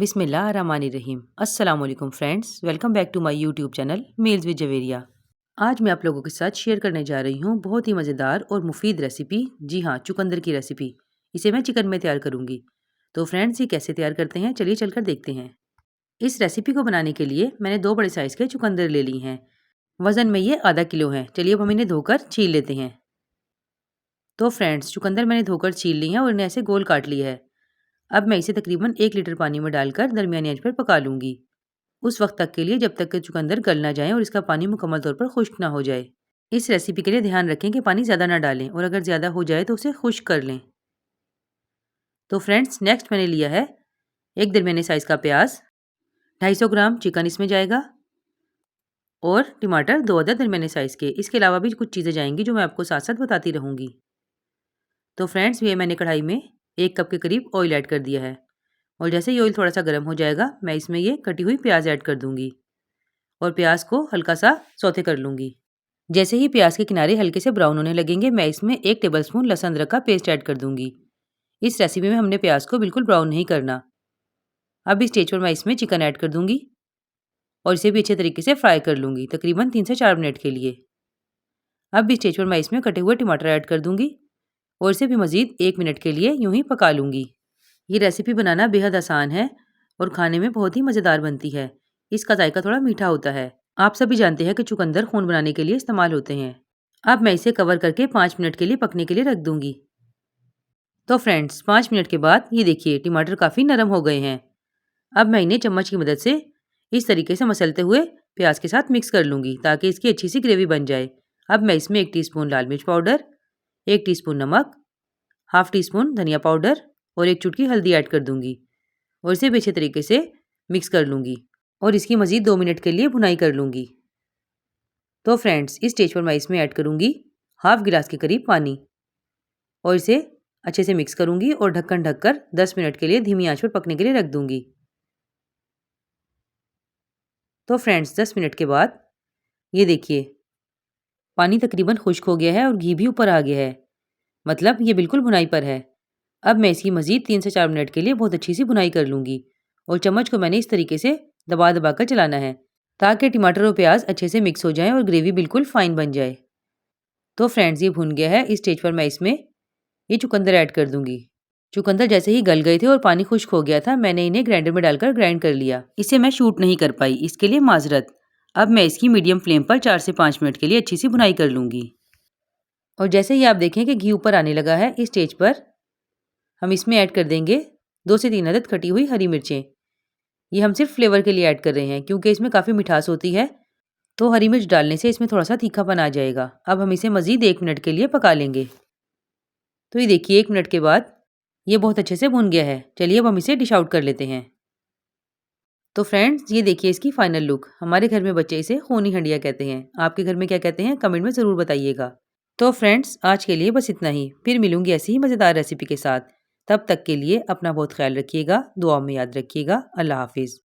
बिस्मिल्लाहिर्रहमानिर्रहीम। अस्सलाम वालेकुम friends, welcome back to my YouTube channel meals with Javeria. आज मैं आप लोगों के साथ शेयर करने जा रही हूँ बहुत ही मज़ेदार और मुफीद रेसिपी। जी हाँ, चुकंदर की रेसिपी। इसे मैं चिकन में तैयार करूँगी। तो फ्रेंड्स, ये कैसे तैयार करते हैं, चलिए चलकर देखते हैं। इस रेसिपी को बनाने के लिए मैंने 2 बड़े साइज़ के चुकंदर ले ली हैं। वज़न में ये आधा किलो हैं। चलिए अब हम इन्हें धोकर छील लेते हैं। तो फ्रेंड्स, चुकंदर मैंने धोकर छील ली हैं और इन्हें ऐसे गोल काट लिया है। अब मैं इसे तकरीबन 1 लीटर पानी में डालकर दरमियानी आंच पर पका लूँगी। उस वक्त तक के लिए जब तक कि चुकंदर गल ना जाए और इसका पानी मुकम्मल तौर पर खुश्क ना हो जाए। इस रेसिपी के लिए ध्यान रखें कि पानी ज़्यादा ना डालें और अगर ज़्यादा हो जाए तो उसे खुश्क कर लें। तो फ्रेंड्स, नेक्स्ट मैंने लिया है एक दरमियाने साइज़ का प्याज, 250 ग्राम चिकन इसमें जाएगा और टमाटर 2 अदद दरमियाने साइज़ के। इसके अलावा भी कुछ चीज़ें जाएंगी जो मैं आपको साथ साथ बताती रहूँगी। तो फ्रेंड्स, ये मैंने कढ़ाई में 1 कप के करीब ऑयल ऐड कर दिया है और जैसे ही ऑयल थोड़ा सा गर्म हो जाएगा मैं इसमें ये कटी हुई प्याज ऐड कर दूँगी और प्याज को हल्का सा सौते कर लूँगी। जैसे ही प्याज के किनारे हल्के से ब्राउन होने लगेंगे मैं इसमें 1 टेबलस्पून लहसुन अदरक का पेस्ट ऐड कर दूँगी। इस रेसिपी में हमने प्याज को बिल्कुल ब्राउन नहीं करना। अब इस स्टेज पर मैं इसमें चिकन ऐड कर दूँगी और इसे भी अच्छे तरीके से फ्राई कर लूँगी, तकरीबन 3 से 4 मिनट के लिए। अब इस स्टेज पर मैं इसमें कटे हुए टमाटर ऐड कर दूँगी और इसे भी मज़ीद 1 मिनट के लिए यूँ ही पका लूँगी। ये रेसिपी बनाना बेहद आसान है और खाने में बहुत ही मज़ेदार बनती है। इसका जायका थोड़ा मीठा होता है। आप सभी जानते हैं कि चुकंदर खून बनाने के लिए इस्तेमाल होते हैं। अब मैं इसे कवर करके 5 मिनट के लिए पकने के लिए रख दूंगी। तो फ्रेंड्स, 5 मिनट के बाद ये देखिए टमाटर काफ़ी नरम हो गए हैं। अब मैं इन्हें चम्मच की मदद से इस तरीके से मसलते हुए प्याज के साथ मिक्स कर लूँगी ताकि इसकी अच्छी सी ग्रेवी बन जाए। अब मैं इसमें 1 टीस्पून लाल मिर्च पाउडर, 1 टीस्पून नमक, हाफ टी स्पून धनिया पाउडर और 1 चुटकी हल्दी ऐड कर दूँगी और इसे भी अच्छे तरीके से मिक्स कर लूँगी और इसकी मज़ीद 2 मिनट के लिए भुनाई कर लूँगी। तो फ्रेंड्स, इस स्टेज पर मैं इसमें ऐड करूँगी हाफ गिलास के करीब पानी और इसे अच्छे से मिक्स करूँगी और ढक्कन ढककर 10 मिनट के लिए धीमी आंच पर पकने के लिए रख दूँगी। तो फ्रेंड्स, 10 मिनट के बाद ये देखिए पानी तकरीबन खुश्क हो गया है और घी भी ऊपर आ गया है, मतलब ये बिल्कुल भुनाई पर है। अब मैं इसकी मज़ीद 3 से 4 मिनट के लिए बहुत अच्छी सी भुनाई कर लूँगी और चम्मच को मैंने इस तरीके से दबा दबा कर चलाना है ताकि टमाटर और प्याज अच्छे से मिक्स हो जाएं और ग्रेवी बिल्कुल फाइन बन जाए। तो फ्रेंड्स, ये भुन गया है। इस स्टेज पर मैं इसमें ये चुकंदर ऐड कर दूंगी। चुकंदर जैसे ही गल गए थे और पानी खुश्क हो गया था, मैंने इन्हें ग्राइंडर में डालकर ग्राइंड कर लिया। इसे मैं शूट नहीं कर पाई, इसके लिए माजरत। अब मैं इसकी मीडियम फ्लेम पर 4 से 5 मिनट के लिए अच्छी सी भुनाई कर लूँगी और जैसे ही आप देखें कि घी ऊपर आने लगा है, इस स्टेज पर हम इसमें ऐड कर देंगे 2 से 3 अदद कटी हुई हरी मिर्चें। ये हम सिर्फ फ्लेवर के लिए ऐड कर रहे हैं क्योंकि इसमें काफ़ी मिठास होती है, तो हरी मिर्च डालने से इसमें थोड़ा सा तीखापन आ जाएगा। अब हम इसे मज़ीद 1 मिनट के लिए पका लेंगे। तो ये देखिए 1 मिनट के बाद ये बहुत अच्छे से भुन गया है। चलिए अब हम इसे डिश आउट कर लेते हैं। तो फ्रेंड्स, ये देखिए इसकी फाइनल लुक। हमारे घर में बच्चे इसे खूनी हंडिया कहते हैं। आपके घर में क्या कहते हैं, कमेंट में ज़रूर बताइएगा। तो फ्रेंड्स, आज के लिए बस इतना ही। फिर मिलूंगी ऐसी ही मज़ेदार रेसिपी के साथ। तब तक के लिए अपना बहुत ख्याल रखिएगा, दुआ में याद रखिएगा। अल्लाह हाफिज़।